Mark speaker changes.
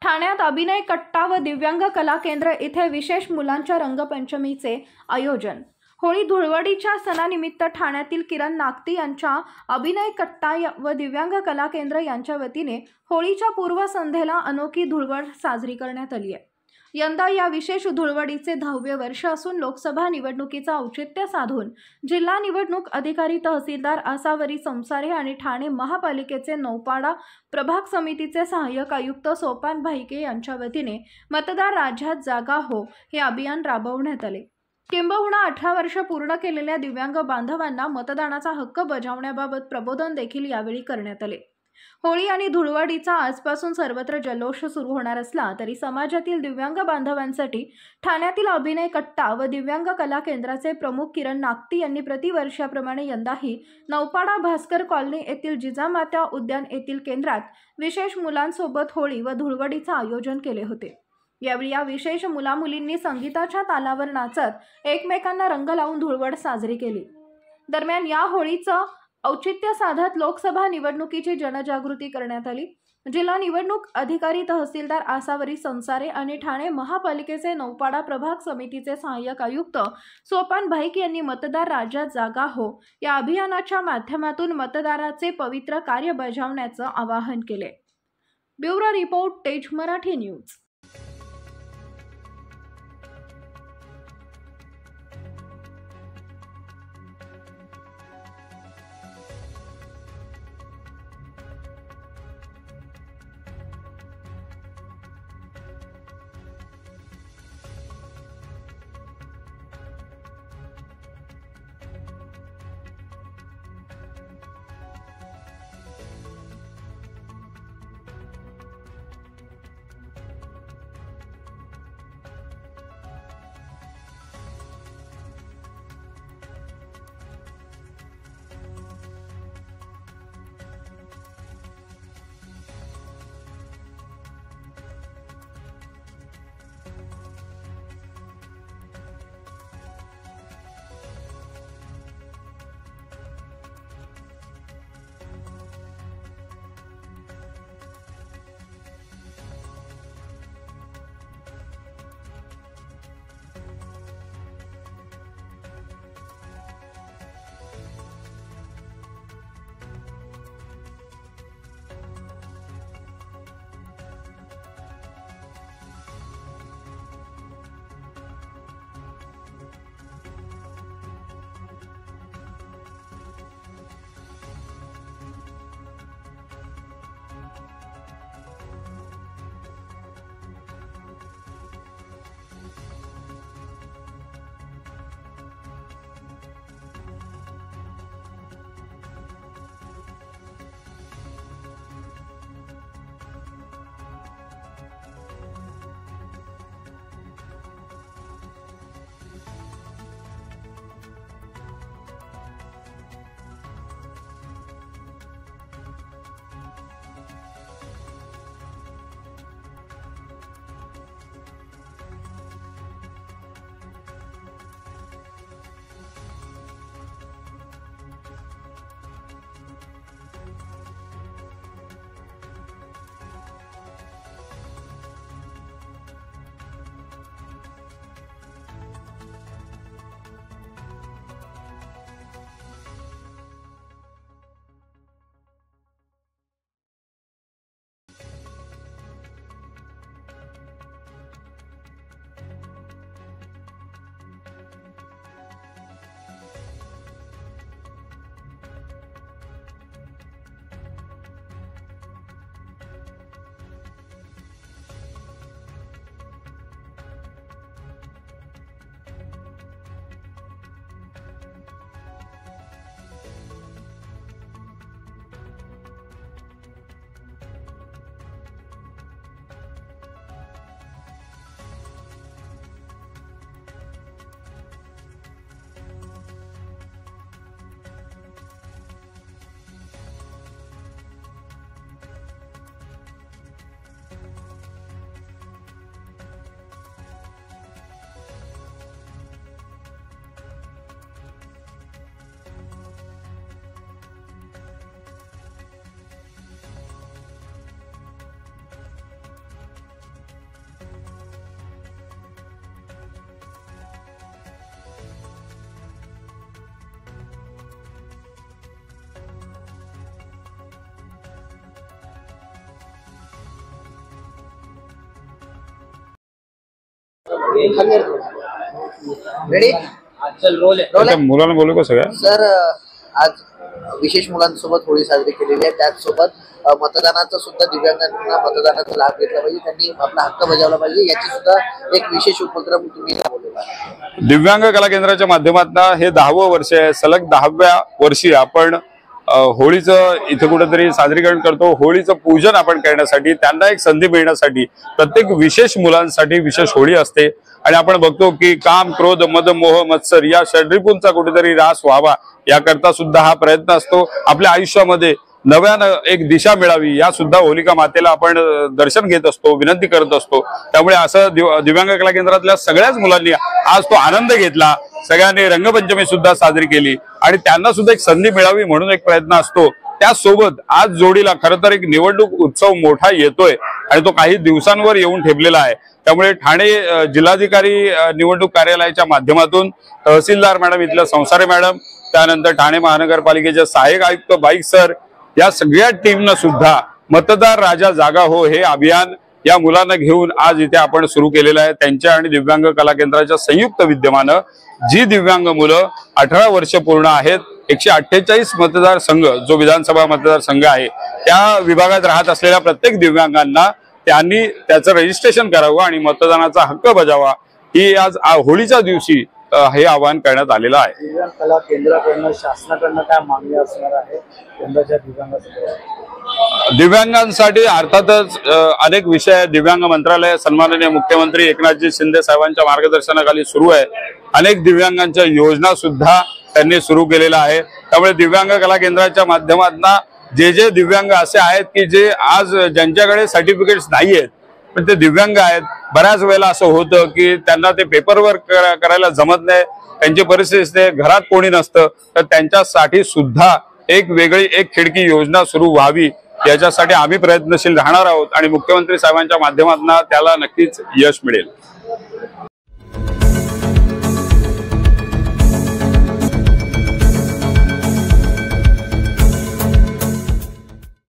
Speaker 1: ठाण्यात अभिनय कट्टा व दिव्यांग कला केंद्र येथे विशेष मुलांच्या रंगपंचमीचे आयोजन। होळी धुळवडीच्या सणानिमित्त ठाण्यातील किरण नागती यांच्या अभिनय कट्टा व दिव्यांग कला केंद्र यांच्या वतीने होळीच्या पूर्वसंध्येला अनोखी धुळवड साजरी करण्यात आली आहे। यंदा या विशेष धुळवडीचे 10वे वर्ष असून लोकसभा निवडणुकीचा औचित्य साधून जिल्हा निवडणूक अधिकारी तहसीलदार आसावरी संसारे आणि ठाणे महापालिकेचे नौपाडा प्रभाग समितीचे सहाय्यक आयुक्त सोपान भाईके यांच्या वतीने मतदार राज्यात जागा हो हे अभियान राबवण्यात आले। किंबहुना 18 वर्ष पूर्ण केलेल्या दिव्यांग बांधवांना मतदानाचा हक्क बजावण्याबाबत प्रबोधन देखील यावेळी करण्यात आले। होळी आणि धुळवडीचा आजपासून सर्वत्र जल्लोष सुरू होणार असला तरी समाजातील दिव्यांग बांधवांसाठी ठाण्यातील अभिनय कट्टा व दिव्यांग कला केंद्राचे प्रमुख किरण नागती यांनी प्रतिवर्षाप्रमाणे यंदाही नौपाडा भास्कर कॉलनी येथील जिजामाता उद्यान येथील केंद्रात विशेष मुलांसोबत होळी व धुळवडीचे आयोजन केले होते। यावेळी या विशेष मुलामुलींनी संगीताच्या तालावर नाचत एकमेकांना रंग लावून धुळवड साजरी केली। दरम्यान या होळीचं औचित्य साधत लोकसभा निवडणुकीची जनजागृती करण्यात आली। जिल्हा निवडणूक अधिकारी तहसीलदार आसावरी संसारे आणि ठाणे महापालिकेचे नौपाडा प्रभाग समितीचे सहाय्यक आयुक्त सोपान भाईक यांनी मतदार राज्यात जागा हो या अभियानाच्या माध्यमातून मतदाराचे पवित्र कार्य बजावण्याचं आवाहन केले। ब्युरो रिपोर्ट तेज मराठी न्यूज।
Speaker 2: रेडी चल रोल आहे
Speaker 3: मुलांना बोलू का सगळ्या
Speaker 2: सर आज विशेष मुलांसोबत होळी साजरी केलेली आहे त्याचसोबत मतदानाचा सुद्धा दिव्यांगांना मतदानाचा लाभ घेतला पाहिजे त्यांनी आपला हक्क बजावला पाहिजे याची सुद्धा एक विशेष उपक्रम तुम्ही राबवलेला आहे।
Speaker 3: दिव्यांग कला केंद्राच्या माध्यमातून हे 10वं वर्ष आहे सलग 10व्या वर्षी आपण होळीचं इथे कुठेतरी साजरीकरण करतो। होळीचं पूजन आपण करण्यासाठी त्यांना एक संधी मिळण्यासाठी प्रत्येक विशेष मुलांसाठी विशेष होळी असते आणि आपण बघतो की काम क्रोध मद मोह मत्सर या षड्रिपूंचा कुठेतरी ऱ्हास व्हावा याकरता सुद्धा हा प्रयत्न असतो। आपल्या आयुष्यामध्ये नव्यानं एक दिशा मिळावी या सुद्धा होलिका मातेला आपण दर्शन घेत असतो विनंती करत असतो। त्यामुळे असं दिव्यांग कला केंद्रातल्या सगळ्याच मुलांनी आज तो आनंद घेतला। सगळ्यांनी रंगपंचमी सुद्धा साजरी केली आणि त्यांना सुद्धा एक संधी मिळावी म्हणून एक प्रयत्न असतो। त्यासोबत आज जोडीला खरं तर एक निवडणूक उत्सव मोठा येतोय आणि तो काही दिवसांवर येऊन ठेपलेला आहे। त्यामुळे ठाणे जिल्हाधिकारी निवडणूक कार्यालयाच्या माध्यमातून तहसीलदार मॅडम इथल्या संसारे मॅडम त्यानंतर ठाणे महानगरपालिकेचे सहाय्यक आयुक्त बाईक सर या सगळ्या टीमनं सुद्धा मतदार राजा जागा हो हे अभियान या मुलांना घेऊन आज इथे आपण सुरू केलेलं आहे। त्यांच्या आणि दिव्यांग कला केंद्राच्या संयुक्त विद्यमानं जी दिव्यांग मुलं 18 वर्ष पूर्ण आहेत 148 मतदारसंघ जो विधानसभा मतदारसंघ आहे त्या विभागात राहत असलेल्या प्रत्येक दिव्यांगांना त्यांनी त्याचं रजिस्ट्रेशन करावं आणि मतदानाचा हक्क बजावा ही आज होळीच्या दिवशी हे आवाहन करण्यात आलेलं आहे।
Speaker 4: दिव्यांग कला केंद्राकडून शासनाकडून काय मागणी असणार आहे यंदाच्या दिव्यांगासाठी?
Speaker 3: दिव्यांगांसाठी अर्थातच अनेक विषय दिव्यांग मंत्रालय सन्माननीय मुख्यमंत्री एकनाथजी शिंदे साहेबांच्या मार्गदर्शनाखाली सुरू आहे। अनेक दिव्यांगांच्या योजना सुद्धा त्यांनी सुरू केलेल्या आहे। त्यामुळे दिव्यांग कला केंद्राच्या माध्यमातून जे दिव्यांग असे आहेत की जे आज ज्यांच्याकडे सर्टिफिकेट्स नाही आहेत पण ते दिव्यांग आहेत बऱ्याच वेळेला असं होतं की त्यांना ते पेपरवर्क करायला जमत नाही त्यांची परिस्थिती असते घरात कोणी नसतं तर त्यांच्यासाठी सुद्धा एक वेगळी एक खिडकी योजना सुरू व्हावी याच्यासाठी आम्ही प्रयत्नशील राहणार आहोत आणि मुख्यमंत्री साहेबांच्या माध्यमातून त्याला नक्कीच यश मिळेल।